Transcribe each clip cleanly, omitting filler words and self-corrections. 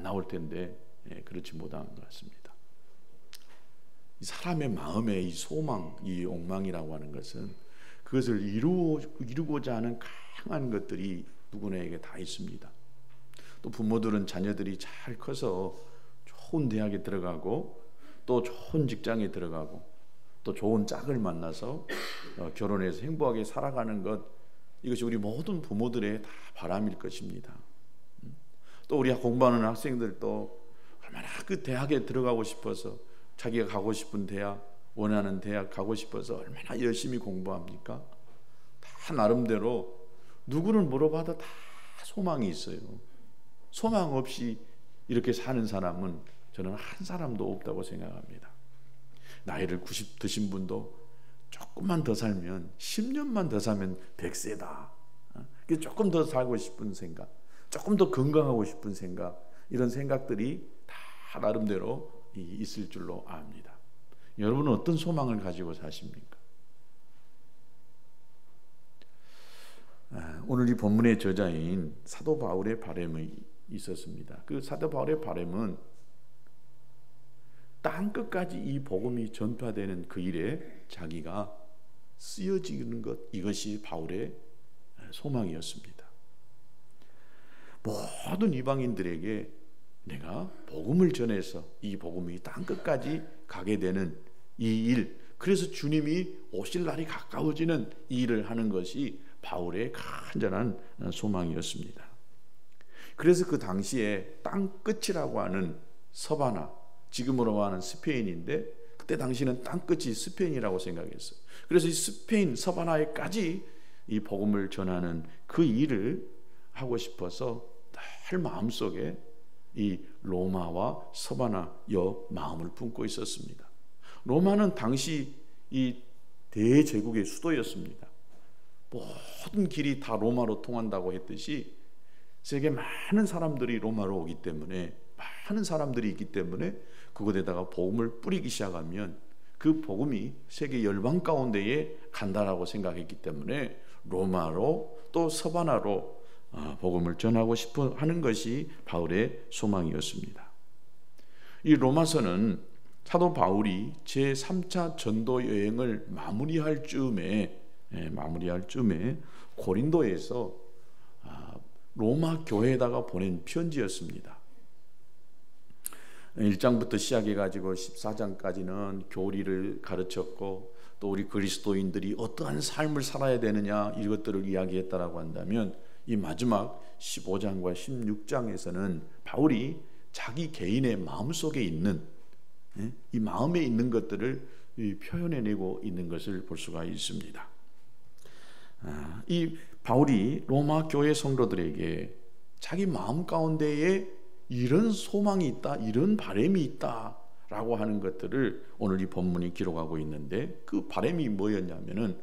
나올 텐데 그렇지 못한 것 같습니다. 이 사람의 마음의 이 소망, 이 욕망이라고 하는 것은 그것을 이루고자 하는 강한 것들이 누구나에게 다 있습니다. 또 부모들은 자녀들이 잘 커서 좋은 대학에 들어가고 또 좋은 직장에 들어가고 또 좋은 짝을 만나서 결혼해서 행복하게 살아가는 것, 이것이 우리 모든 부모들의 다 바람일 것입니다. 또 우리 공부하는 학생들도 얼마나 그 대학에 들어가고 싶어서 자기가 가고 싶은 대학, 원하는 대학 가고 싶어서 얼마나 열심히 공부합니까? 다 나름대로 누구를 물어봐도 다 소망이 있어요. 소망 없이 이렇게 사는 사람은 저는 한 사람도 없다고 생각합니다. 나이를 90 드신 분도 조금만 더 살면, 10년만 더 살면 100세다. 조금 더 살고 싶은 생각, 조금 더 건강하고 싶은 생각, 이런 생각들이 다 나름대로 있을 줄로 압니다. 여러분은 어떤 소망을 가지고 사십니까? 오늘 이 본문의 저자인 사도 바울의 바람이 있었습니다. 그 사도 바울의 바람은 땅끝까지 이 복음이 전파되는 그 일에 자기가 쓰여지는 것, 이것이 바울의 소망이었습니다. 모든 이방인들에게 내가 복음을 전해서 이 복음이 땅끝까지 가게 되는 이 일, 그래서 주님이 오실 날이 가까워지는 이 일을 하는 것이 바울의 간절한 소망이었습니다. 그래서 그 당시에 땅끝이라고 하는 서바나, 지금으로 말하는 스페인인데 그때 당시는 땅끝이 스페인이라고 생각했어요. 그래서 이 스페인 서바나에까지 이 복음을 전하는 그 일을 하고 싶어서 늘 마음속에 이 로마와 서바나여 마음을 품고 있었습니다. 로마는 당시 이 대제국의 수도였습니다. 모든 길이 다 로마로 통한다고 했듯이 세계 많은 사람들이 로마로 오기 때문에, 많은 사람들이 있기 때문에 그곳에다가 복음을 뿌리기 시작하면 그 복음이 세계 열방 가운데에 간다라고 생각했기 때문에 로마로 또 서바나로 복음을 전하고 싶어 하는 것이 바울의 소망이었습니다. 이 로마서는 사도 바울이 제3차 전도 여행을 마무리할 즈음에 고린도에서 로마 교회에다가 보낸 편지였습니다. 1장부터 시작해가지고 14장까지는 교리를 가르쳤고 또 우리 그리스도인들이 어떠한 삶을 살아야 되느냐 이것들을 이야기했다라고 한다면, 이 마지막 15장과 16장에서는 바울이 자기 개인의 마음속에 있는 이 마음에 있는 것들을 표현해내고 있는 것을 볼 수가 있습니다. 이 바울이 로마 교회 성도들에게 자기 마음 가운데에 이런 소망이 있다, 이런 바람이 있다 라고 하는 것들을 오늘 이 본문이 기록하고 있는데, 그 바람이 뭐였냐면은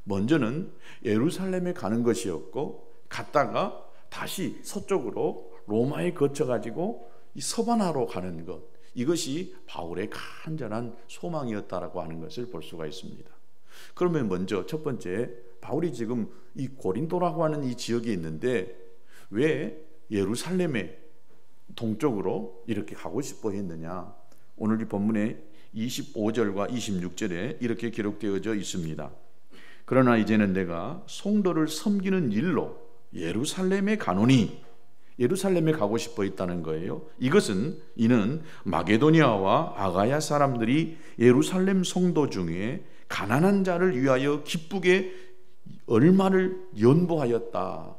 먼저는 예루살렘에 가는 것이었고, 갔다가 다시 서쪽으로 로마에 거쳐가지고 이 서바나로 가는 것, 이것이 바울의 간절한 소망이었다라고 하는 것을 볼 수가 있습니다. 그러면 먼저 첫 번째, 바울이 지금 이 고린도라고 하는 이 지역에 있는데 왜 예루살렘에 동쪽으로 이렇게 가고 싶어 했느냐? 오늘 이 본문의 25절과 26절에 이렇게 기록되어져 있습니다. 그러나 이제는 내가 성도를 섬기는 일로 예루살렘에 가노니, 예루살렘에 가고 싶어 했다는 거예요. 이는 마게도니아와 아가야 사람들이 예루살렘 성도 중에 가난한 자를 위하여 기쁘게 얼마를 연보하였다.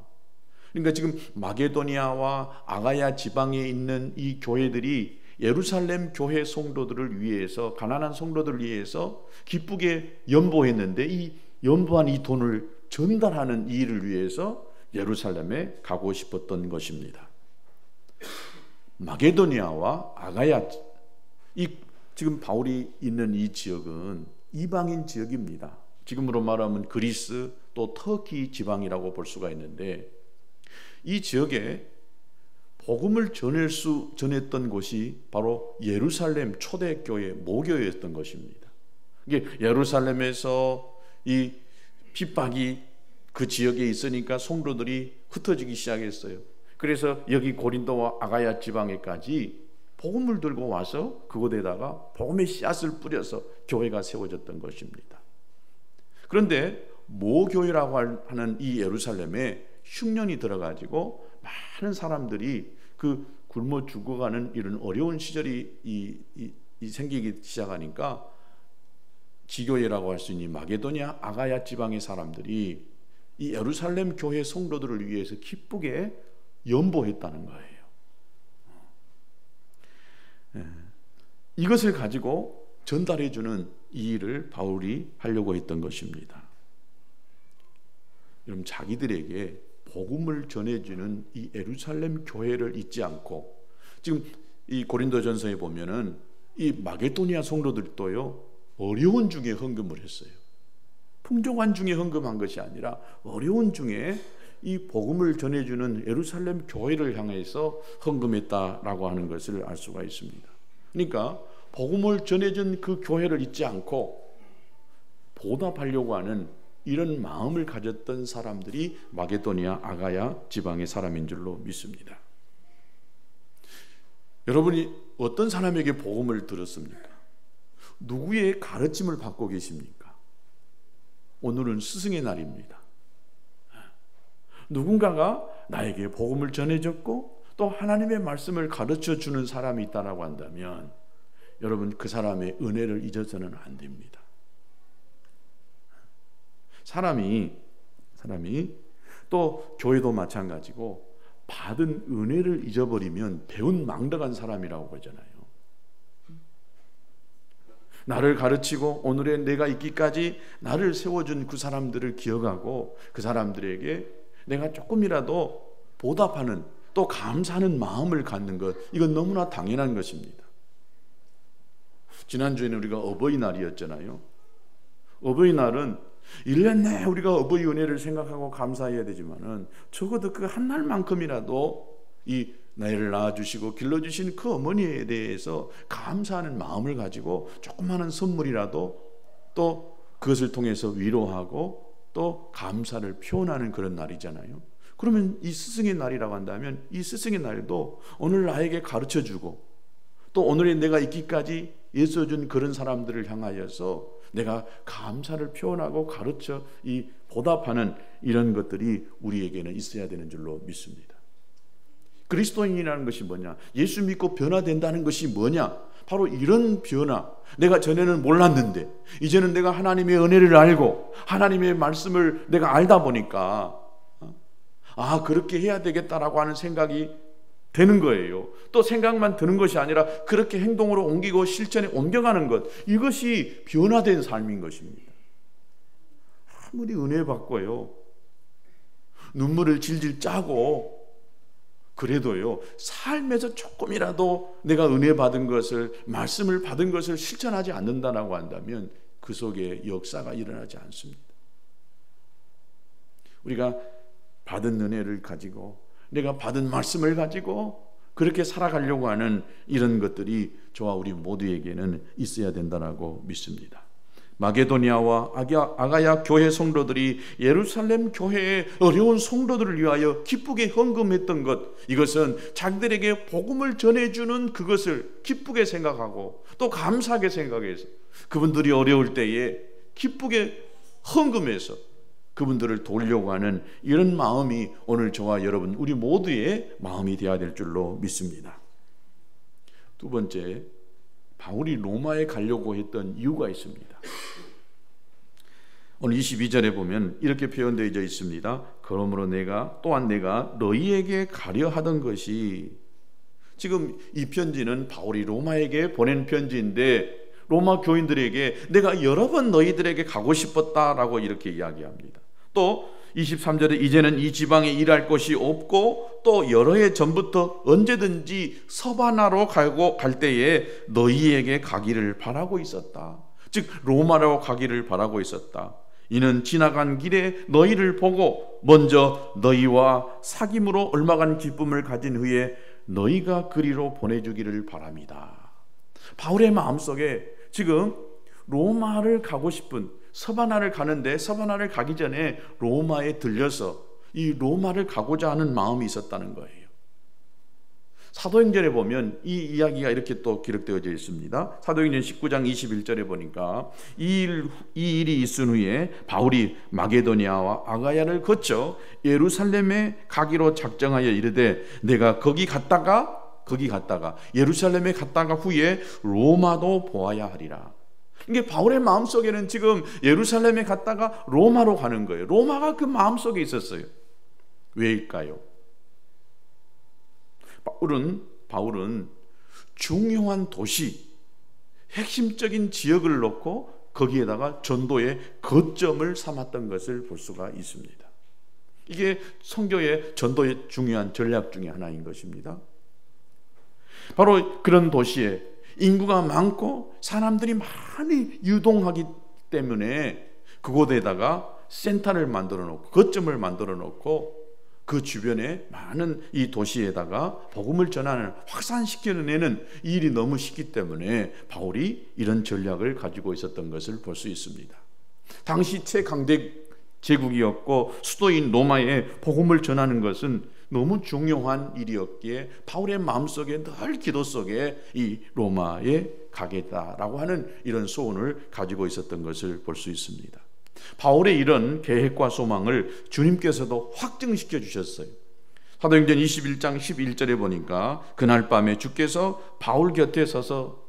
그러니까 지금 마게도니아와 아가야 지방에 있는 이 교회들이 예루살렘 교회 성도들을 위해서, 가난한 성도들을 위해서 기쁘게 연보했는데, 이 연보한 이 돈을 전달하는 이 일을 위해서 예루살렘에 가고 싶었던 것입니다. 마게도니아와 아가야, 지금 바울이 있는 이 지역은 이방인 지역입니다. 지금으로 말하면 그리스 또 터키 지방이라고 볼 수가 있는데, 이 지역에 복음을 전했던 곳이 바로 예루살렘 초대교회 모교였던 것입니다. 이게 예루살렘에서 이 핍박이 그 지역에 있으니까 성도들이 흩어지기 시작했어요. 그래서 여기 고린도와 아가야 지방에까지 복음을 들고 와서 그곳에다가 복음의 씨앗을 뿌려서 교회가 세워졌던 것입니다. 그런데 모교회라고 하는 이 예루살렘에 흉년이 들어가지고 많은 사람들이 그 굶어 죽어가는 이런 어려운 시절이 생기기 시작하니까 지교회라고 할 수 있는 마게도냐 아가야 지방의 사람들이 이 예루살렘 교회 성도들을 위해서 기쁘게 연보했다는 거예요. 이것을 가지고 전달해주는 이 일을 바울이 하려고 했던 것입니다. 여러분, 자기들에게 복음을 전해주는 이 예루살렘 교회를 잊지 않고, 지금 이 고린도전서에 보면은 이 마게도니아 성도들도요 어려운 중에 헌금을 했어요. 풍족한 중에 헌금한 것이 아니라 어려운 중에 이 복음을 전해주는 예루살렘 교회를 향해서 헌금했다라고 하는 것을 알 수가 있습니다. 그러니까 복음을 전해준 그 교회를 잊지 않고 보답하려고 하는 이런 마음을 가졌던 사람들이 마게도니아 아가야 지방의 사람인 줄로 믿습니다. 여러분이 어떤 사람에게 복음을 들었습니까? 누구의 가르침을 받고 계십니까? 오늘은 스승의 날입니다. 누군가가 나에게 복음을 전해줬고 또 하나님의 말씀을 가르쳐 주는 사람이 있다고 한다면 여러분, 그 사람의 은혜를 잊어서는 안 됩니다. 사람이 또 교회도 마찬가지고 받은 은혜를 잊어버리면 배운 망덕한 사람이라고 그러잖아요. 나를 가르치고 오늘의 내가 있기까지 나를 세워준 그 사람들을 기억하고 그 사람들에게 내가 조금이라도 보답하는 또 감사하는 마음을 갖는 것, 이건 너무나 당연한 것입니다. 지난주에는 우리가 어버이날이었잖아요. 어버이날은 1년 내에 우리가 어버이 은혜를 생각하고 감사해야 되지만은 적어도 그 한 날만큼이라도 이 나이를 낳아주시고 길러주신 그 어머니에 대해서 감사하는 마음을 가지고 조그마한 선물이라도 또 그것을 통해서 위로하고 또 감사를 표현하는 그런 날이잖아요. 그러면 이 스승의 날이라고 한다면 이 스승의 날도 오늘 나에게 가르쳐주고 또 오늘의 내가 있기까지 예수준 그런 사람들을 향하여서 내가 감사를 표현하고 가르쳐 이 보답하는 이런 것들이 우리에게는 있어야 되는 줄로 믿습니다. 그리스도인이라는 것이 뭐냐? 예수 믿고 변화된다는 것이 뭐냐? 바로 이런 변화. 내가 전에는 몰랐는데 이제는 내가 하나님의 은혜를 알고 하나님의 말씀을 내가 알다 보니까 그렇게 해야 되겠다라고 하는 생각이 되는 거예요. 또 생각만 드는 것이 아니라 그렇게 행동으로 옮기고 실천에 옮겨가는 것, 이것이 변화된 삶인 것입니다. 아무리 은혜 받고요 눈물을 질질 짜고 그래도요 삶에서 조금이라도 내가 은혜 받은 것을, 말씀을 받은 것을 실천하지 않는다라고 한다면 그 속에 역사가 일어나지 않습니다. 우리가 받은 은혜를 가지고 내가 받은 말씀을 가지고 그렇게 살아가려고 하는 이런 것들이 저와 우리 모두에게는 있어야 된다고 믿습니다. 마게도니아와 아가야 교회 성도들이 예루살렘 교회의 어려운 성도들을 위하여 기쁘게 헌금했던 것, 이것은 자기들에게 복음을 전해주는 그것을 기쁘게 생각하고 또 감사하게 생각해서 그분들이 어려울 때에 기쁘게 헌금해서 그분들을 도우려고 하는 이런 마음이 오늘 저와 여러분 우리 모두의 마음이 되어야 될 줄로 믿습니다. 두 번째, 바울이 로마에 가려고 했던 이유가 있습니다. 오늘 22절에 보면 이렇게 표현되어 있습니다. 그러므로 또한 내가 너희에게 가려 하던 것이, 지금 이 편지는 바울이 로마에게 보낸 편지인데 로마 교인들에게 내가 여러 번 너희들에게 가고 싶었다라고 이렇게 이야기합니다. 또 23절에 이제는 이 지방에 일할 곳이 없고 또 여러 해 전부터 언제든지 서바나로 갈 때에 너희에게 가기를 바라고 있었다. 즉 로마로 가기를 바라고 있었다. 이는 지나간 길에 너희를 보고 먼저 너희와 사귐으로 얼마간 기쁨을 가진 후에 너희가 그리로 보내주기를 바랍니다. 바울의 마음속에 지금 로마를 가고 싶은, 서바나를 가는데 서바나를 가기 전에 로마에 들려서 이 로마를 가고자 하는 마음이 있었다는 거예요. 사도행전에 보면 이 이야기가 이렇게 또 기록되어져 있습니다. 사도행전 19장 21절에 보니까 이 일이 있은 후에 바울이 마게도니아와 아가야를 거쳐 예루살렘에 가기로 작정하여 이르되 내가 거기 갔다가 예루살렘에 갔다가 후에 로마도 보아야 하리라. 이게 바울의 마음속에는 지금 예루살렘에 갔다가 로마로 가는 거예요. 로마가 그 마음속에 있었어요. 왜일까요? 바울은 중요한 도시, 핵심적인 지역을 놓고 거기에다가 전도의 거점을 삼았던 것을 볼 수가 있습니다. 이게 선교의 전도의 중요한 전략 중에 하나인 것입니다. 바로 그런 도시에 인구가 많고 사람들이 많이 유동하기 때문에 그곳에다가 센터를 만들어 놓고 거점을 만들어 놓고 그 주변에 많은 이 도시에다가 복음을 전하는 확산시켜내는 일이 너무 쉽기 때문에 바울이 이런 전략을 가지고 있었던 것을 볼 수 있습니다. 당시 최강대 제국이었고 수도인 로마에 복음을 전하는 것은 너무 중요한 일이었기에 바울의 마음속에 늘 기도 속에 이 로마에 가겠다라고 하는 이런 소원을 가지고 있었던 것을 볼 수 있습니다. 바울의 이런 계획과 소망을 주님께서도 확증시켜 주셨어요. 사도행전 21장 11절에 보니까 그날 밤에 주께서 바울 곁에 서서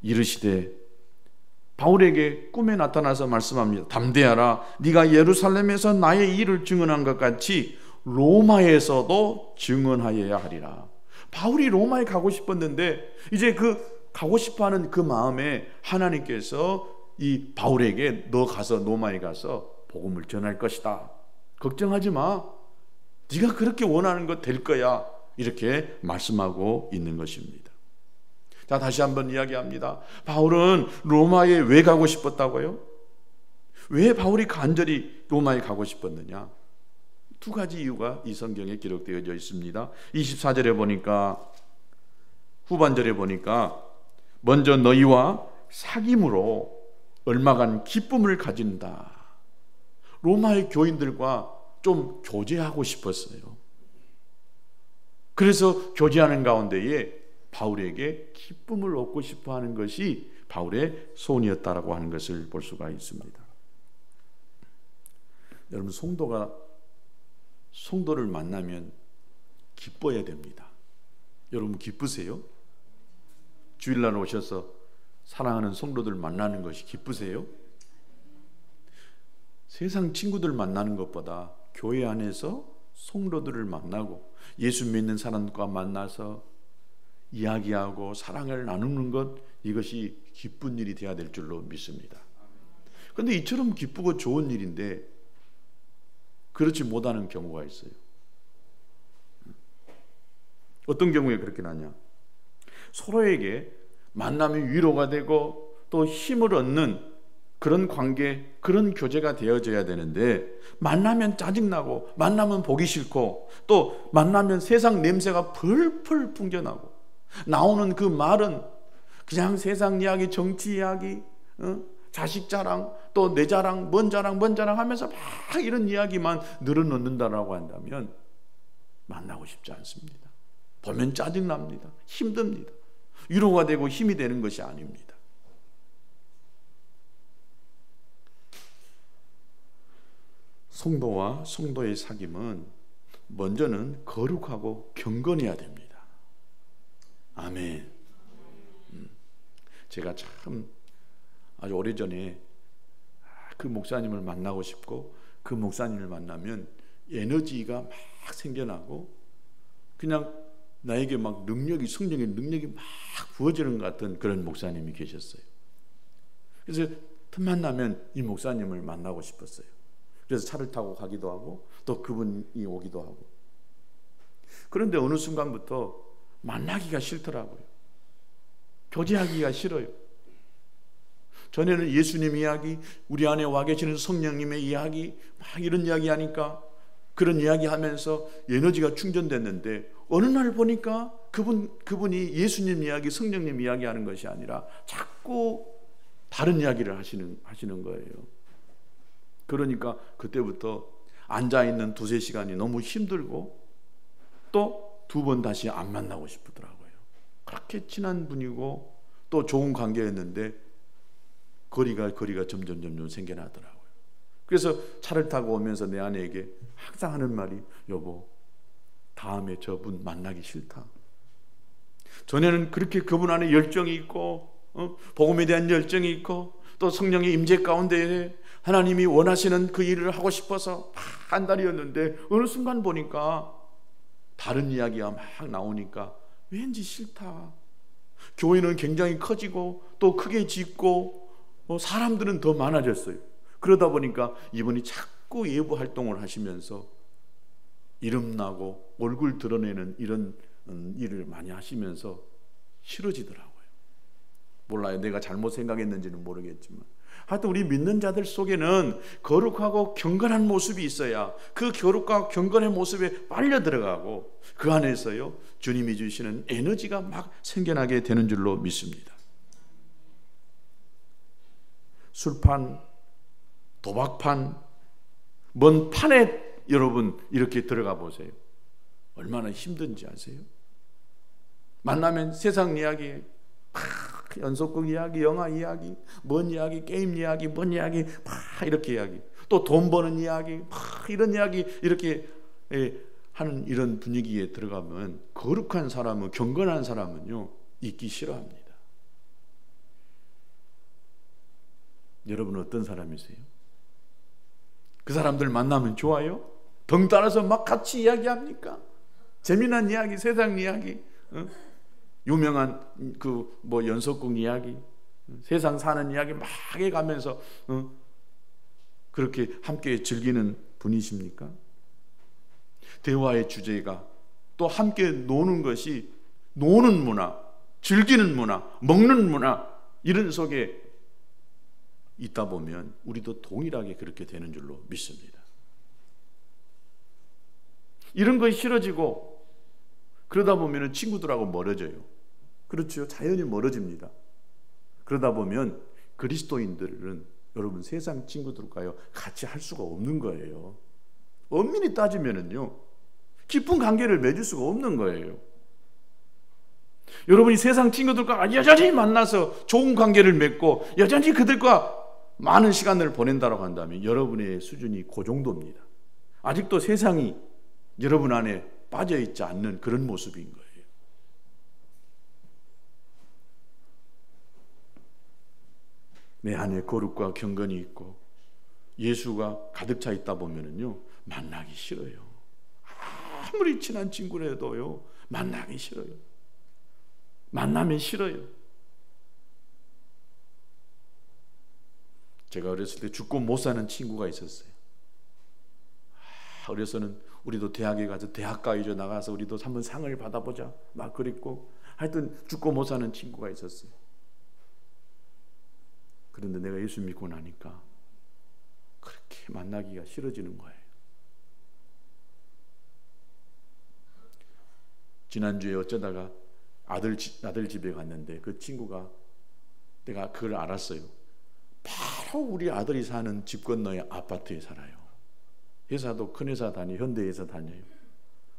이르시되 바울에게 꿈에 나타나서 말씀합니다. 담대하라. 네가 예루살렘에서 나의 일을 증언한 것 같이 로마에서도 증언하여야 하리라. 바울이 로마에 가고 싶었는데 이제 그 가고 싶어하는 그 마음에 하나님께서 이 바울에게 너 가서 로마에 가서 복음을 전할 것이다. 걱정하지 마. 네가 그렇게 원하는 거 될 거야. 이렇게 말씀하고 있는 것입니다. 자, 다시 한번 이야기합니다. 바울은 로마에 왜 가고 싶었다고요? 왜 바울이 간절히 로마에 가고 싶었느냐? 두 가지 이유가 이 성경에 기록되어져 있습니다. 24절에 보니까 후반절에 보니까 먼저 너희와 사귐으로 얼마간 기쁨을 가진다. 로마의 교인들과 좀 교제하고 싶었어요. 그래서 교제하는 가운데에 바울에게 기쁨을 얻고 싶어 하는 것이 바울의 소원이었다라고 하는 것을 볼 수가 있습니다. 여러분, 성도를 만나면 기뻐야 됩니다. 여러분 기쁘세요? 주일날 오셔서 사랑하는 성도들 만나는 것이 기쁘세요? 세상 친구들 만나는 것보다 교회 안에서 성도들을 만나고 예수 믿는 사람과 만나서 이야기하고 사랑을 나누는 것, 이것이 기쁜 일이 되어야 될 줄로 믿습니다. 그런데 이처럼 기쁘고 좋은 일인데 그렇지 못하는 경우가 있어요. 어떤 경우에 그렇게 나냐? 서로에게 만나면 위로가 되고 또 힘을 얻는 그런 관계, 그런 교제가 되어져야 되는데 만나면 짜증나고 만나면 보기 싫고 또 만나면 세상 냄새가 펄펄 풍겨나고 나오는 그 말은 그냥 세상 이야기, 정치 이야기, 자식 자랑, 또 내 자랑, 뭔 자랑 하면서 막 이런 이야기만 늘어놓는다라고 한다면 만나고 싶지 않습니다. 보면 짜증납니다. 힘듭니다. 위로가 되고 힘이 되는 것이 아닙니다. 성도와 성도의 사귐은 먼저는 거룩하고 경건해야 됩니다. 아멘. 제가 참 아주 오래전에 그 목사님을 만나고 싶고 그 목사님을 만나면 에너지가 막 생겨나고 그냥 나에게 막 성령의 능력이 막 부어지는 것 같은 그런 목사님이 계셨어요. 그래서 틈만 나면 이 목사님을 만나고 싶었어요. 그래서 차를 타고 가기도 하고 또 그분이 오기도 하고. 그런데 어느 순간부터 만나기가 싫더라고요. 교제하기가 싫어요. 전에는 예수님 이야기, 우리 안에 와 계시는 성령님의 이야기, 막 이런 이야기 하니까 그런 이야기 하면서 에너지가 충전됐는데 어느 날 보니까 그분이 예수님 이야기, 성령님 이야기 하는 것이 아니라 자꾸 다른 이야기를 하시는 거예요. 그러니까 그때부터 앉아있는 2-3 시간이 너무 힘들고 또 두 번 다시 안 만나고 싶더라고요. 그렇게 친한 분이고 또 좋은 관계였는데 거리가 점점 생겨나더라고요. 그래서 차를 타고 오면서 내 아내에게 항상 하는 말이, 여보, 다음에 저분 만나기 싫다. 전에는 그렇게 그분 안에 열정이 있고 복음에 대한 열정이 있고 또 성령의 임재 가운데 하나님이 원하시는 그 일을 하고 싶어서 한 달이었는데 어느 순간 보니까 다른 이야기가 막 나오니까 왠지 싫다. 교회는 굉장히 커지고 또 크게 짓고 사람들은 더 많아졌어요. 그러다 보니까 이분이 자꾸 예부 활동을 하시면서 이름나고 얼굴 드러내는 이런 일을 많이 하시면서 싫어지더라고요. 몰라요. 내가 잘못 생각했는지는 모르겠지만 하여튼 우리 믿는 자들 속에는 거룩하고 경건한 모습이 있어야 그 거룩과 경건의 모습에 빨려 들어가고 그 안에서요 주님이 주시는 에너지가 막 생겨나게 되는 줄로 믿습니다. 술판, 도박판, 먼 판에 여러분 이렇게 들어가 보세요. 얼마나 힘든지 아세요? 만나면 세상 이야기, 연속극 이야기, 영화 이야기, 뭔 이야기, 게임 이야기, 뭔 이야기, 이렇게 이야기, 또 돈 버는 이야기, 이런 이야기 이렇게 하는 이런 분위기에 들어가면 거룩한 사람은, 경건한 사람은요 있기 싫어합니다. 여러분은 어떤 사람이세요? 그 사람들 만나면 좋아요? 덩 따라서 막 같이 이야기합니까? 재미난 이야기, 세상 이야기, 유명한 그 뭐 연속극 이야기, 세상 사는 이야기 막 해가면서 그렇게 함께 즐기는 분이십니까? 대화의 주제가 또 함께 노는 것이, 노는 문화, 즐기는 문화, 먹는 문화, 이런 속에 있다 보면 우리도 동일하게 그렇게 되는 줄로 믿습니다. 이런 거 싫어지고 그러다 보면 친구들하고 멀어져요. 그렇죠. 자연히 멀어집니다. 그러다 보면 그리스도인들은 여러분 세상 친구들과요 같이 할 수가 없는 거예요. 엄밀히 따지면은요 깊은 관계를 맺을 수가 없는 거예요. 여러분이 세상 친구들과 여전히 만나서 좋은 관계를 맺고 여전히 그들과 많은 시간을 보낸다고 한다면 여러분의 수준이 그 정도입니다. 아직도 세상이 여러분 안에 빠져있지 않는 그런 모습인 거예요. 내 안에 거룩과 경건이 있고 예수가 가득 차 있다 보면은요 만나기 싫어요. 아무리 친한 친구라도요 만나기 싫어요. 만나면 싫어요. 제가 어렸을 때 죽고 못 사는 친구가 있었어요. 어려서는 우리도 대학에 가서 대학가요제 나가서 우리도 한번 상을 받아보자 막 그랬고, 하여튼 죽고 못 사는 친구가 있었어요. 그런데 내가 예수 믿고 나니까 그렇게 만나기가 싫어지는 거예요. 지난주에 어쩌다가 아들 집에 갔는데 그 친구가, 내가 그걸 알았어요. 바로 우리 아들이 사는 집 건너의 아파트에 살아요. 회사도 큰 회사 다녀요. 현대회사 다녀요.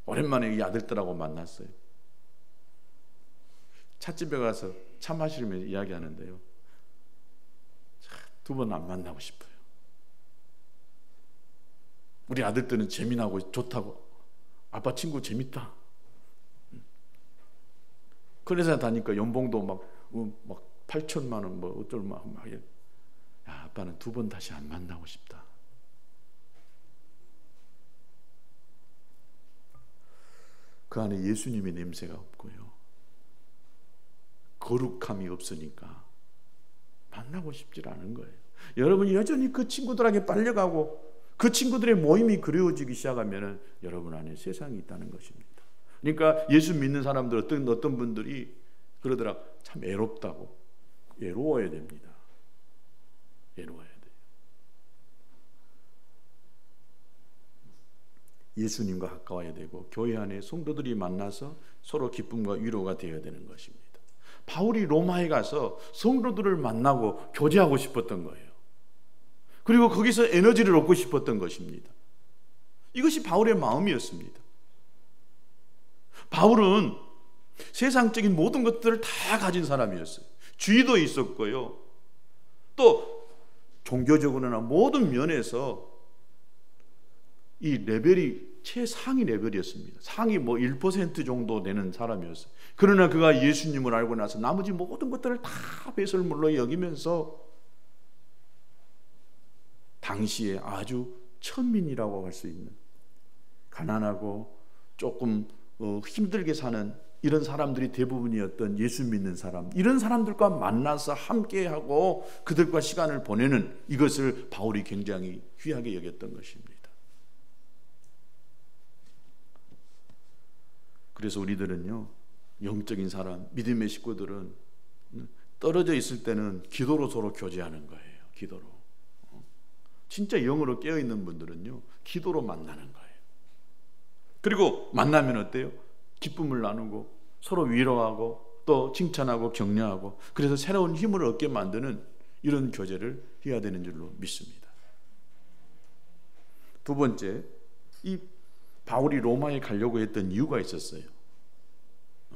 오랜만에 이 아들들하고 만났어요. 찻집에 가서 차 마시면서 이야기하는데요, 두 번 안 만나고 싶어요. 우리 아들들은 재미나고 좋다고, 아빠 친구 재밌다. 큰 회사 다니까 연봉도 막 8천만 원 뭐 어쩔 막 야, 아빠는 두 번 다시 안 만나고 싶다. 그 안에 예수님의 냄새가 없고요, 거룩함이 없으니까 만나고 싶지 않은 거예요. 여러분이 여전히 그 친구들에게 빨려가고 그 친구들의 모임이 그리워지기 시작하면 여러분 안에 세상이 있다는 것입니다. 그러니까 예수 믿는 사람들, 어떤 분들이 그러더라, 참 애롭다고. 애로워야 됩니다. 애로워야 돼요. 예수님과 가까워야 되고 교회 안에 성도들이 만나서 서로 기쁨과 위로가 되어야 되는 것입니다. 바울이 로마에 가서 성도들을 만나고 교제하고 싶었던 거예요. 그리고 거기서 에너지를 얻고 싶었던 것입니다. 이것이 바울의 마음이었습니다. 바울은 세상적인 모든 것들을 다 가진 사람이었어요. 지위도 있었고요. 또 종교적으로나 모든 면에서 이 레벨이 최상위 레벨이었습니다. 상위 1% 정도 되는 사람이었어요. 그러나 그가 예수님을 알고 나서 나머지 모든 것들을 다 배설물로 여기면서 당시에 아주 천민이라고 할 수 있는, 가난하고 조금 힘들게 사는 이런 사람들이 대부분이었던 예수 믿는 사람, 이런 사람들과 만나서 함께하고 그들과 시간을 보내는 이것을 바울이 굉장히 귀하게 여겼던 것입니다. 그래서 우리들은요, 영적인 사람, 믿음의 식구들은 떨어져 있을 때는 기도로 서로 교제하는 거예요. 기도로. 진짜 영으로 깨어있는 분들은요, 기도로 만나는 거예요. 그리고 만나면 어때요? 기쁨을 나누고 서로 위로하고 또 칭찬하고 격려하고, 그래서 새로운 힘을 얻게 만드는 이런 교제를 해야 되는 줄로 믿습니다. 두 번째, 이 바울이 로마에 가려고 했던 이유가 있었어요.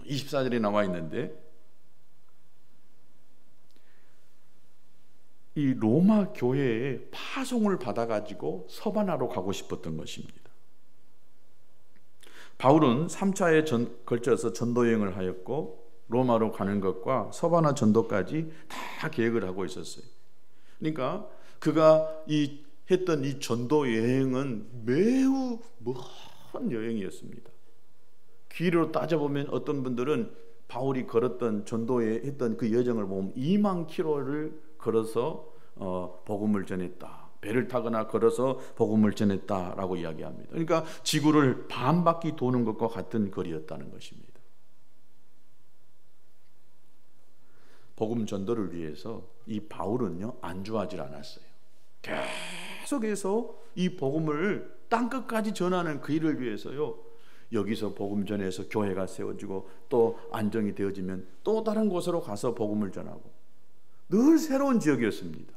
24절에 나와 있는데, 이 로마 교회에 파송을 받아가지고 서바나로 가고 싶었던 것입니다. 바울은 3차에 걸쳐서 전도여행을 하였고 로마로 가는 것과 서바나 전도까지 다 계획을 하고 있었어요. 그러니까 그가 했던 이 전도 여행은 매우 먼 여행이었습니다. 길이로 따져보면 어떤 분들은 바울이 걸었던 전도에 했던 그 여정을 보면 2만 킬로를 걸어서 복음을 전했다, 배를 타거나 걸어서 복음을 전했다라고 이야기합니다. 그러니까 지구를 반 바퀴 도는 것과 같은 거리였다는 것입니다. 복음 전도를 위해서 이 바울은요, 안주하지 않았어요. 계속해서 이 복음을 땅끝까지 전하는 그 일을 위해서요, 여기서 복음 전해서 교회가 세워지고 또 안정이 되어지면 또 다른 곳으로 가서 복음을 전하고, 늘 새로운 지역이었습니다.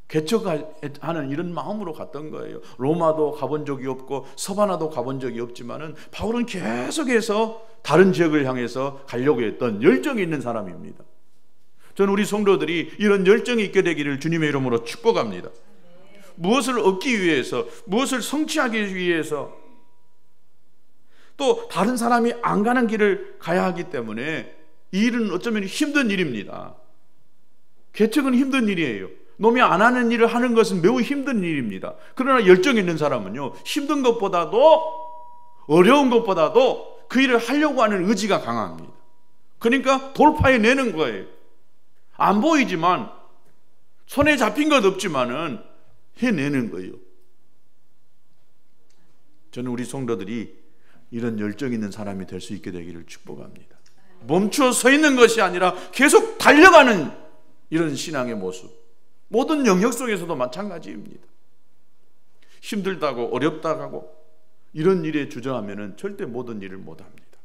개척하는 이런 마음으로 갔던 거예요. 로마도 가본 적이 없고 서바나도 가본 적이 없지만은 바울은 계속해서 다른 지역을 향해서 가려고 했던 열정이 있는 사람입니다. 저는 우리 성도들이 이런 열정이 있게 되기를 주님의 이름으로 축복합니다. 무엇을 얻기 위해서, 무엇을 성취하기 위해서, 또 다른 사람이 안 가는 길을 가야 하기 때문에 이 일은 어쩌면 힘든 일입니다. 개척은 힘든 일이에요. 놈이 안 하는 일을 하는 것은 매우 힘든 일입니다. 그러나 열정 있는 사람은요, 힘든 것보다도 어려운 것보다도 그 일을 하려고 하는 의지가 강합니다. 그러니까 돌파해내는 거예요. 안 보이지만, 손에 잡힌 것 없지만은 해내는 거예요. 저는 우리 성도들이 이런 열정 있는 사람이 될 수 있게 되기를 축복합니다. 멈춰 서 있는 것이 아니라 계속 달려가는 이런 신앙의 모습, 모든 영역 속에서도 마찬가지입니다. 힘들다고 어렵다고 이런 일에 주저하면 절대 모든 일을 못합니다.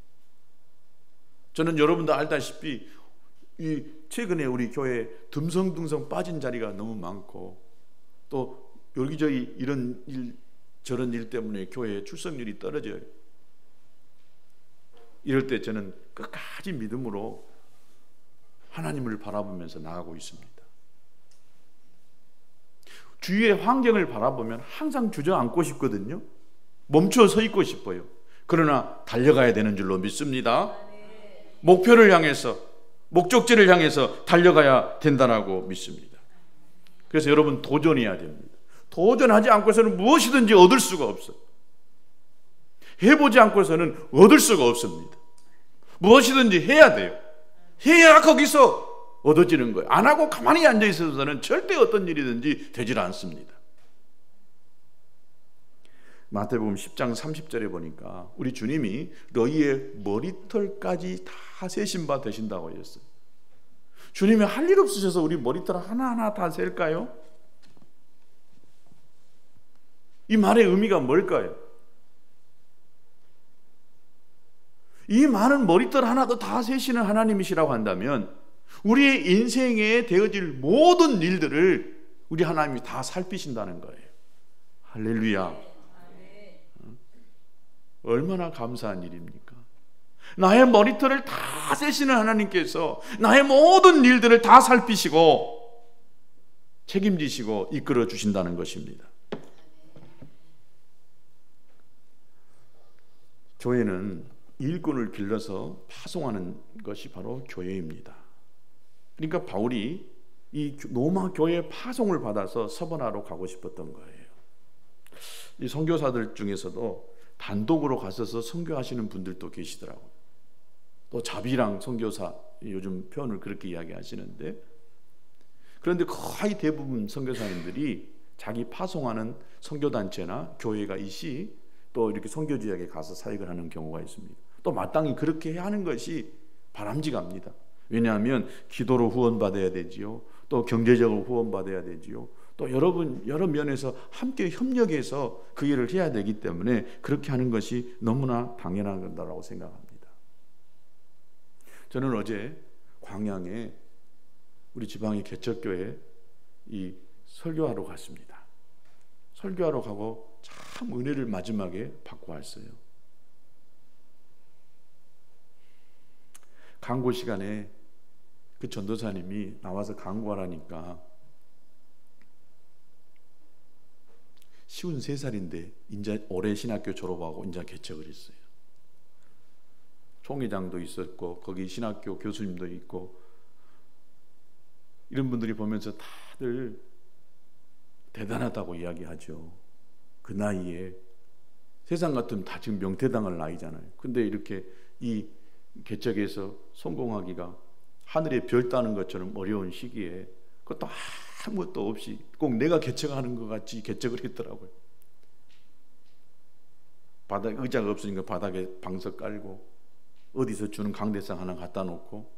저는 여러분도 알다시피 최근에 우리 교회에 듬성듬성 빠진 자리가 너무 많고, 또 여기저기 이런 일 저런 일 때문에 교회의 출석률이 떨어져요. 이럴 때 저는 끝까지 믿음으로 하나님을 바라보면서 나아가고 있습니다. 주위의 환경을 바라보면 항상 주저앉고 싶거든요. 멈춰 서 있고 싶어요. 그러나 달려가야 되는 줄로 믿습니다. 목표를 향해서, 목적지를 향해서 달려가야 된다고 믿습니다. 그래서 여러분, 도전해야 됩니다. 도전하지 않고서는 무엇이든지 얻을 수가 없어요. 해보지 않고서는 얻을 수가 없습니다. 무엇이든지 해야 돼요. 해야 거기서 얻어지는 거예요. 안 하고 가만히 앉아 있어서는 절대 어떤 일이든지 되질 않습니다. 마태복음 10장 30절에 보니까 우리 주님이 너희의 머리털까지 다 세신 바 되신다고 하셨어요. 주님이 할 일 없으셔서 우리 머리털 하나하나 다 셀까요? 이 말의 의미가 뭘까요? 이 많은 머리털 하나도 다 세시는 하나님이시라고 한다면 우리의 인생에 되어질 모든 일들을 우리 하나님이 다 살피신다는 거예요. 할렐루야. 얼마나 감사한 일입니까? 나의 머리털을 다 세시는 하나님께서 나의 모든 일들을 다 살피시고 책임지시고 이끌어 주신다는 것입니다. 교회는 일꾼을 길러서 파송하는 것이 바로 교회입니다. 그러니까 바울이 이 로마 교회의 파송을 받아서 서번하러 가고 싶었던 거예요. 이 선교사들 중에서도 단독으로 가셔서 선교하시는 분들도 계시더라고요. 또 자비랑 선교사, 요즘 표현을 그렇게 이야기하시는데, 그런데 거의 대부분 선교사님들이 자기 파송하는 선교단체나 교회가 있이 또 이렇게 선교 지역에 가서 사역을 하는 경우가 있습니다. 또 마땅히 그렇게 해야 하는 것이 바람직합니다. 왜냐하면 기도로 후원받아야 되지요. 또 경제적으로 후원받아야 되지요. 또 여러 면에서 함께 협력해서 그 일을 해야 되기 때문에 그렇게 하는 것이 너무나 당연한 거라고 생각합니다. 저는 어제 광양에 우리 지방의 개척교회 이 설교하러 갔습니다. 설교하러 가고 참 은혜를 마지막에 받고 왔어요. 강고 시간에 그 전도사님이 나와서 강구하라니까 53살인데 이제 올해 신학교 졸업하고 이제 개척을 했어요. 총회장도 있었고 거기 신학교 교수님도 있고 이런 분들이 보면서 다들 대단하다고 이야기하죠. 그 나이에 세상 같으면 다 지금 명퇴당할 나이잖아요. 근데 이렇게 이 개척에서 성공하기가 하늘에 별 따는 것처럼 어려운 시기에 그것도 아무것도 없이 꼭 내가 개척하는 것 같이 개척을 했더라고요. 바닥 의자가 없으니까 바닥에 방석 깔고 어디서 주는 강대상 하나 갖다 놓고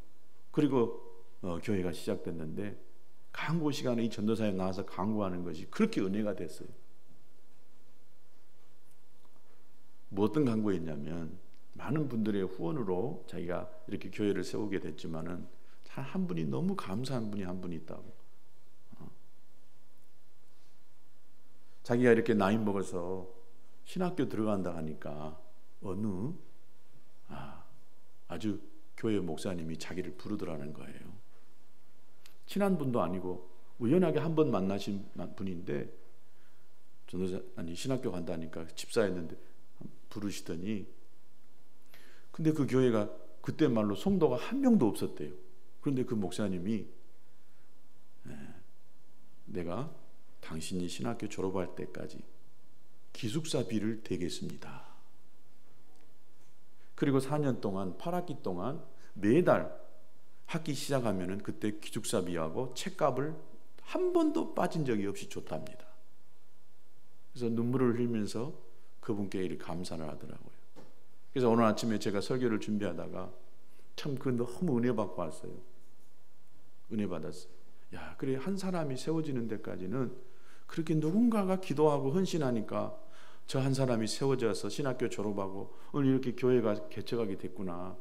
그리고 교회가 시작됐는데 강구 시간에 이 전도사에 나와서 강구하는 것이 그렇게 은혜가 됐어요. 뭐 어떤 강구였냐면 많은 분들의 후원으로 자기가 이렇게 교회를 세우게 됐지만은 한 분이 너무 감사한 분이 한 분이 있다고. 자기가 이렇게 나이 먹어서 신학교 들어간다 하니까 어느 아주 교회 목사님이 자기를 부르더라는 거예요. 친한 분도 아니고 우연하게 한 번 만나신 분인데 전도사 신학교 간다니까 집사였는데 부르시더니 근데 그 교회가 그때 말로 성도가 한 명도 없었대요. 그런데 그 목사님이 내가 당신이 신학교 졸업할 때까지 기숙사비를 대겠습니다. 그리고 4년 동안 8학기 동안 매달 학기 시작하면은 그때 기숙사비하고 책값을 한 번도 빠진 적이 없이 줬답니다. 그래서 눈물을 흘리면서 그분께 이렇게 감사를 하더라고요. 그래서 오늘 아침에 제가 설교를 준비하다가 참 그 너무 은혜 받고 왔어요. 은혜 받았어요. 야, 그래 한 사람이 세워지는 데까지는 그렇게 누군가가 기도하고 헌신하니까 저 한 사람이 세워져서 신학교 졸업하고 오늘 이렇게 교회가 개척하게 됐구나.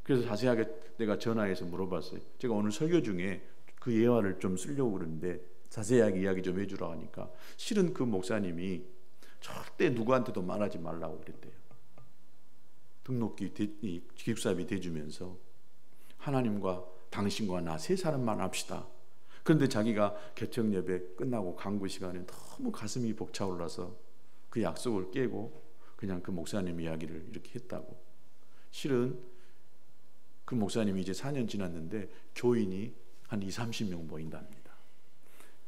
그래서 자세하게 내가 전화해서 물어봤어요. 제가 오늘 설교 중에 그 예화를 좀 쓰려고 그러는데 자세하게 이야기 좀 해주라 하니까 실은 그 목사님이 절대 누구한테도 말하지 말라고 그랬대요. 등록기 기숙사비 대주면서 하나님과 당신과 나 세 사람만 합시다. 그런데 자기가 개척 예배 끝나고 강구 시간에 너무 가슴이 벅차올라서 그 약속을 깨고 그냥 그 목사님 이야기를 이렇게 했다고. 실은 그 목사님이 이제 4년 지났는데 교인이 한 20-30명 모인답니다.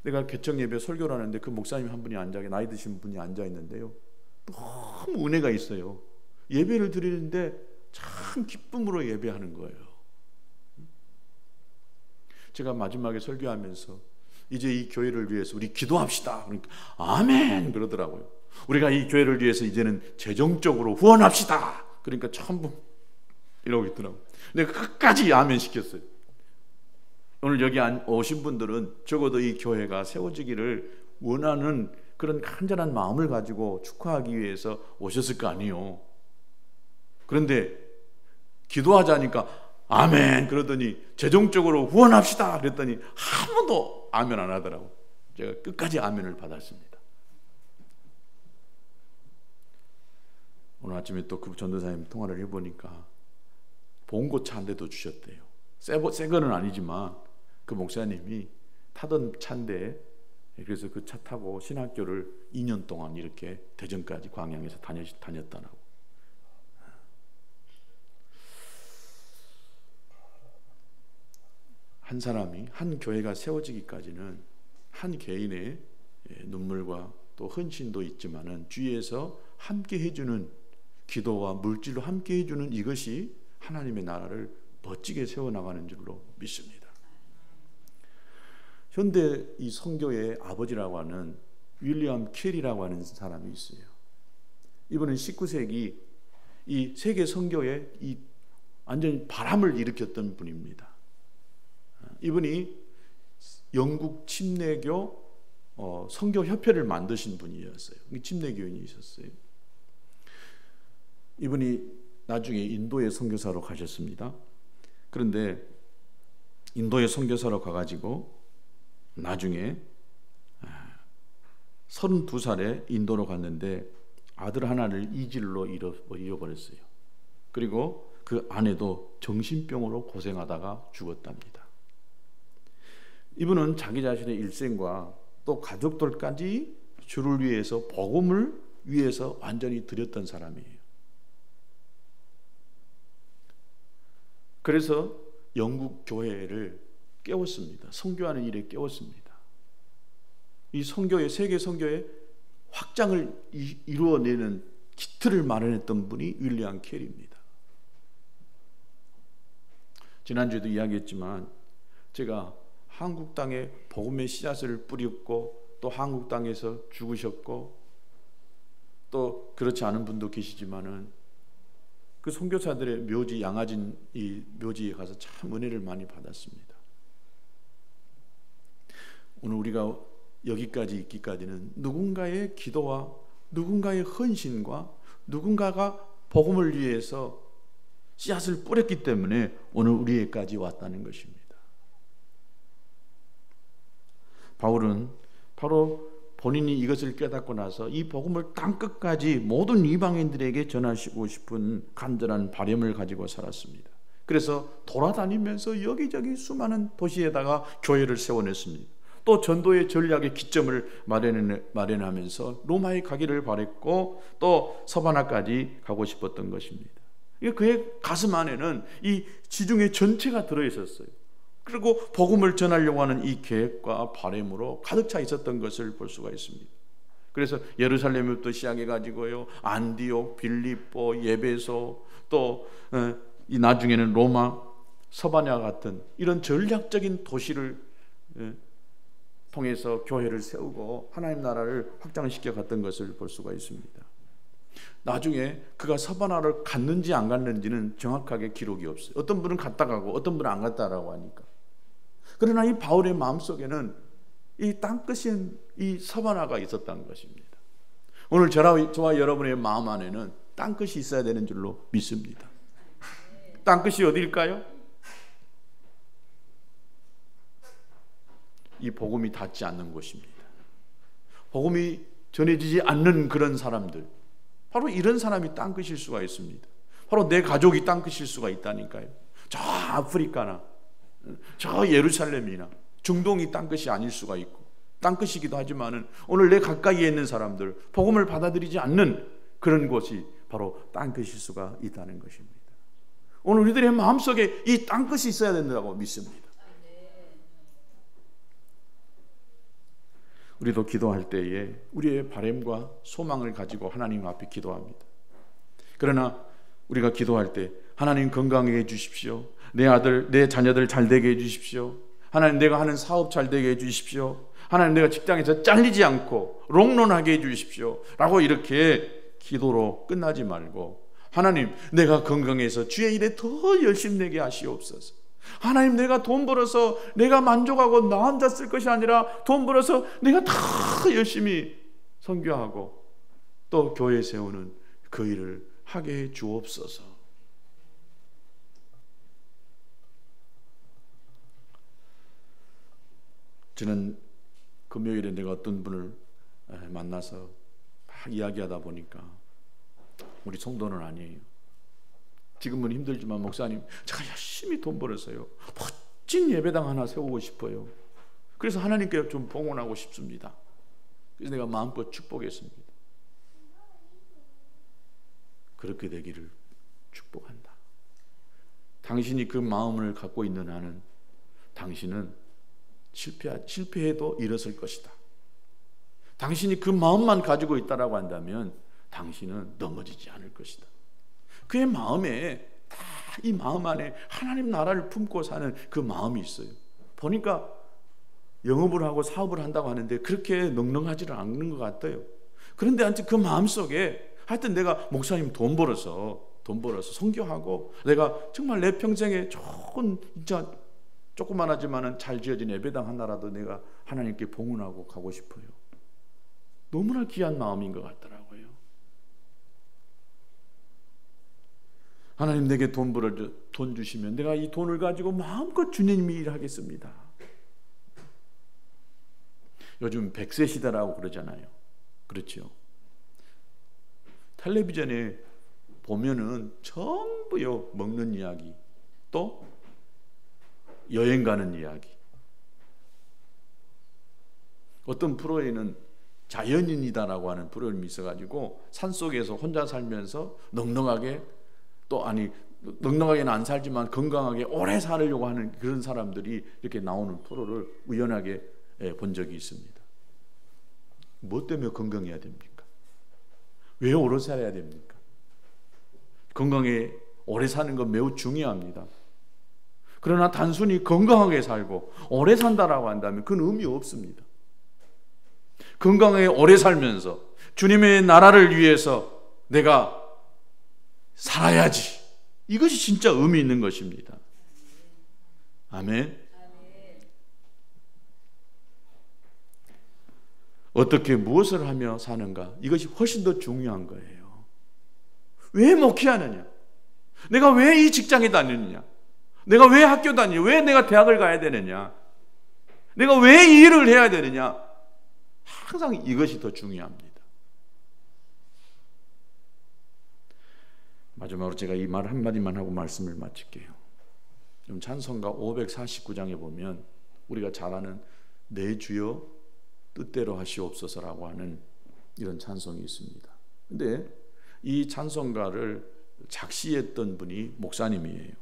내가 개척 예배 설교를 하는데 그 목사님 한 분이 나이 드신 분이 앉아 있는데요. 너무 은혜가 있어요. 예배를 드리는데 참 기쁨으로 예배하는 거예요. 제가 마지막에 설교하면서 이제 이 교회를 위해서 우리 기도합시다. 그러니까 아멘 그러더라고요. 우리가 이 교회를 위해서 이제는 재정적으로 후원합시다. 그러니까 전부 이러고 있더라고요. 내가 끝까지 아멘 시켰어요. 오늘 여기 오신 분들은 적어도 이 교회가 세워지기를 원하는 그런 간절한 마음을 가지고 축하하기 위해서 오셨을 거 아니에요. 그런데 기도하자니까 아멘 그러더니 재정적으로 후원합시다 그랬더니 아무도 아멘 안 하더라고. 제가 끝까지 아멘을 받았습니다. 오늘 아침에 또 그 전도사님 통화를 해보니까 봉고차 한 대도 주셨대요. 새 거는 아니지만 그 목사님이 타던 차인데, 그래서 그 차 타고 신학교를 2년 동안 이렇게 대전까지 광양에서 다녔다라고. 한 사람이, 한 교회가 세워지기까지는 한 개인의 눈물과 또 헌신도 있지만은 주위에서 함께 해주는 기도와 물질로 함께 해주는 이것이 하나님의 나라를 멋지게 세워나가는 줄로 믿습니다. 현대 이 선교의 아버지라고 하는 윌리엄 캐리라고 하는 사람이 있어요. 이분은 19세기 이 세계 선교에 이 완전히 바람을 일으켰던 분입니다. 이분이 영국 침례교 선교협회를 만드신 분이었어요. 침례교인이셨어요. 이분이 나중에 인도의 선교사로 가셨습니다. 그런데 인도의 선교사로 가가지고 나중에 32살에 인도로 갔는데 아들 하나를 이질로 잃어버렸어요. 그리고 그 아내도 정신병으로 고생하다가 죽었답니다. 이분은 자기 자신의 일생과 또 가족들까지 주를 위해서, 복음을 위해서 완전히 드렸던 사람이에요. 그래서 영국 교회를 깨웠습니다. 선교하는 일에 깨웠습니다. 이 선교의, 세계 선교의 확장을 이루어내는 기틀을 마련했던 분이 윌리엄 캐리입니다. 지난주에도 이야기했지만 제가 한국 땅에 복음의 씨앗을 뿌렸고 또 한국 땅에서 죽으셨고 또 그렇지 않은 분도 계시지만은 그 선교사들의 묘지, 양아진 이 묘지에 가서 참 은혜를 많이 받았습니다. 오늘 우리가 여기까지 있기까지는 누군가의 기도와 누군가의 헌신과 누군가가 복음을 위해서 씨앗을 뿌렸기 때문에 오늘 우리에까지 왔다는 것입니다. 바울은 바로 본인이 이것을 깨닫고 나서 이 복음을 땅끝까지 모든 이방인들에게 전하시고 싶은 간절한 바람을 가지고 살았습니다. 그래서 돌아다니면서 여기저기 수많은 도시에다가 교회를 세워냈습니다. 또 전도의 전략의 기점을 마련하면서 로마에 가기를 바랬고 또 서바나까지 가고 싶었던 것입니다. 그의 가슴 안에는 이 지중해 전체가 들어있었어요. 그리고 복음을 전하려고 하는 이 계획과 바람으로 가득 차 있었던 것을 볼 수가 있습니다. 그래서 예루살렘부터 시작해가지고요, 안디옥, 빌립보, 예베소, 또 이 나중에는 로마, 서바냐 같은 이런 전략적인 도시를 통해서 교회를 세우고 하나님 나라를 확장시켜 갔던 것을 볼 수가 있습니다. 나중에 그가 서바나를 갔는지 안 갔는지는 정확하게 기록이 없어요. 어떤 분은 갔다 가고 어떤 분은 안 갔다라고 하니까. 그러나 이 바울의 마음속에는 이 땅끝인 이 서바나가 있었다는 것입니다. 오늘 저와 여러분의 마음 안에는 땅끝이 있어야 되는 줄로 믿습니다. 땅끝이 어디일까요? 이 복음이 닿지 않는 곳입니다. 복음이 전해지지 않는 그런 사람들, 바로 이런 사람이 땅끝일 수가 있습니다. 바로 내 가족이 땅끝일 수가 있다니까요. 저 아프리카나 저 예루살렘이나 중동이 땅끝이 아닐 수가 있고, 땅끝이기도 하지만은 오늘 내 가까이에 있는 사람들, 복음을 받아들이지 않는 그런 곳이 바로 땅끝일 수가 있다는 것입니다. 오늘 우리들의 마음속에 이 땅끝이 있어야 된다고 믿습니다. 우리도 기도할 때에 우리의 바람과 소망을 가지고 하나님 앞에 기도합니다. 그러나 우리가 기도할 때 하나님 건강하게 해주십시오. 내 아들, 내 자녀들 잘 되게 해주십시오. 하나님 내가 하는 사업 잘 되게 해주십시오. 하나님 내가 직장에서 잘리지 않고 롱런하게 해주십시오 라고 이렇게 기도로 끝나지 말고, 하나님 내가 건강해서 주의 일에 더 열심히 내게 하시옵소서. 하나님 내가 돈 벌어서 내가 만족하고 나 혼자 쓸 것이 아니라 돈 벌어서 내가 더 열심히 선교하고 또 교회 세우는 그 일을 하게 해 주옵소서. 저는 금요일에 내가 어떤 분을 만나서 막 이야기하다 보니까 우리 성도는 아니에요. 지금은 힘들지만 목사님, 제가 열심히 돈 벌어서요, 멋진 예배당 하나 세우고 싶어요. 그래서 하나님께 좀 봉헌하고 싶습니다. 그래서 내가 마음껏 축복했습니다. 그렇게 되기를 축복한다. 당신이 그 마음을 갖고 있는 한은 당신은 실패해도 일어설 것이다. 당신이 그 마음만 가지고 있다라고 한다면 당신은 넘어지지 않을 것이다. 그의 마음에 다 이 마음 안에 하나님 나라를 품고 사는 그 마음이 있어요. 보니까 영업을 하고 사업을 한다고 하는데 그렇게 넉넉하지는 않는 것 같아요. 그런데 하여튼 그 마음속에 하여튼 내가 목사님 돈 벌어서 선교하고 내가 정말 내 평생에 좋은 진짜 조그만하지만은 잘 지어진 예배당 하나라도 내가 하나님께 봉헌하고 가고 싶어요. 너무나 귀한 마음인 것 같더라고요. 하나님 내게 돈 주시면 내가 이 돈을 가지고 마음껏 주님이 일하겠습니다. 요즘 100세 시대라고 그러잖아요. 그렇죠? 텔레비전에 보면은 전부요, 먹는 이야기, 또 여행 가는 이야기. 어떤 프로에는 자연인이다라고 하는 프로그램이 있어가지고 산속에서 혼자 살면서 넉넉하게는 안 살지만 건강하게 오래 살려고 하는 그런 사람들이 이렇게 나오는 프로를 우연하게 본 적이 있습니다. 뭐 때문에 건강해야 됩니까? 왜 오래 살아야 됩니까? 건강에 오래 사는 건 매우 중요합니다. 그러나 단순히 건강하게 살고 오래 산다라고 한다면 그건 의미 없습니다. 건강하게 오래 살면서 주님의 나라를 위해서 내가 살아야지. 이것이 진짜 의미 있는 것입니다. 아멘. 어떻게 무엇을 하며 사는가? 이것이 훨씬 더 중요한 거예요. 왜 목회하느냐? 내가 왜 이 직장에 다니느냐? 내가 왜 학교 다니냐? 왜 내가 대학을 가야 되느냐? 내가 왜 이 일을 해야 되느냐? 항상 이것이 더 중요합니다. 마지막으로 제가 이 말 한마디만 하고 말씀을 마칠게요. 좀 찬송가 549장에 보면 우리가 잘 아는 내 주여 뜻대로 하시옵소서라고 하는 이런 찬송이 있습니다. 근데 이 찬송가를 작시했던 분이 목사님이에요.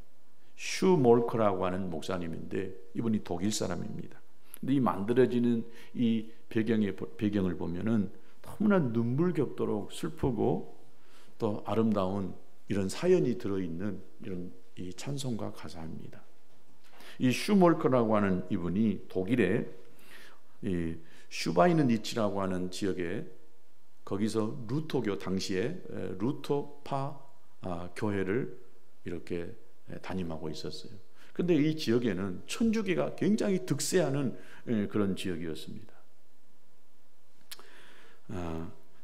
슈몰커라고 하는 목사님인데 이분이 독일 사람입니다. 근데 이 만들어지는 이 배경을 보면은 너무나 눈물겹도록 슬프고 또 아름다운 이런 사연이 들어있는 이런 이 찬송가 가사입니다. 이 슈몰커라고 하는 이분이 독일의 이 슈바이는니치라고 하는 지역에 거기서 루터교 당시에 루터파 교회를 이렇게 담임하고 있었어요. 그런데 이 지역에는 천주교가 굉장히 득세하는 그런 지역이었습니다.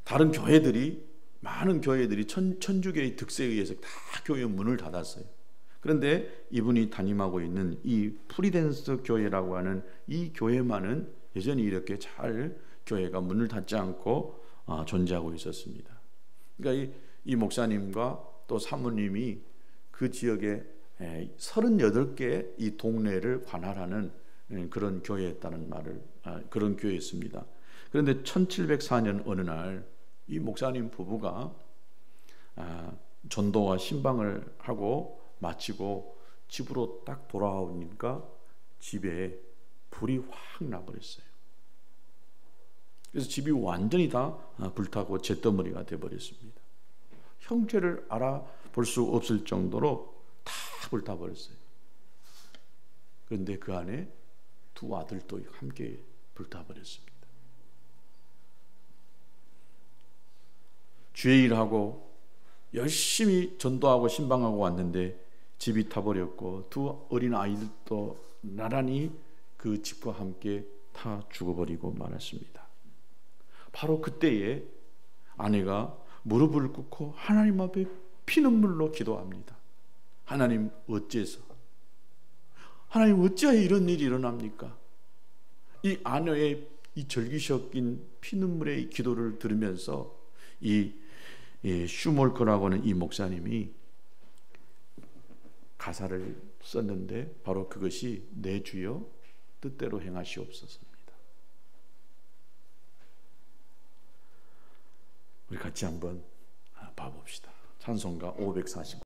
다른 교회들이 많은 교회들이 천주교의 득세에 의해서 다 교회 문을 닫았어요. 그런데 이분이 담임하고 있는 이 프리덴스 교회라고 하는 이 교회만은 여전히 이렇게 잘 교회가 문을 닫지 않고 존재하고 있었습니다. 그러니까 이 목사님과 또 사모님이 그 지역에 38개의 이 동네를 관할하는 그런 교회였다는 말을 그런 교회였습니다. 그런데 1704년 어느 날 이 목사님 부부가 전도와 신방을 하고 마치고 집으로 딱 돌아오니까 집에 불이 확 나버렸어요. 그래서 집이 완전히 다 불타고 잿더미가 되어버렸습니다. 형체를 알아볼 수 없을 정도로 다 불타버렸어요. 그런데 그 안에 두 아들도 함께 불타버렸습니다. 주의 일하고 열심히 전도하고 신방하고 왔는데 집이 타버렸고 두 어린 아이들도 나란히 그 집과 함께 다 죽어버리고 말았습니다. 바로 그때에 아내가 무릎을 꿇고 하나님 앞에 피눈물로 기도합니다. 하나님 어째서? 하나님 어찌하여 이런 일이 일어납니까? 이 아내의 이 절기 섞인 피눈물의 기도를 들으면서 이 슈몰크라고 하는 이 목사님이 가사를 썼는데 바로 그것이 내 주여 뜻대로 행하시옵소서입니다. 우리 같이 한번 봐봅시다. 찬송가 549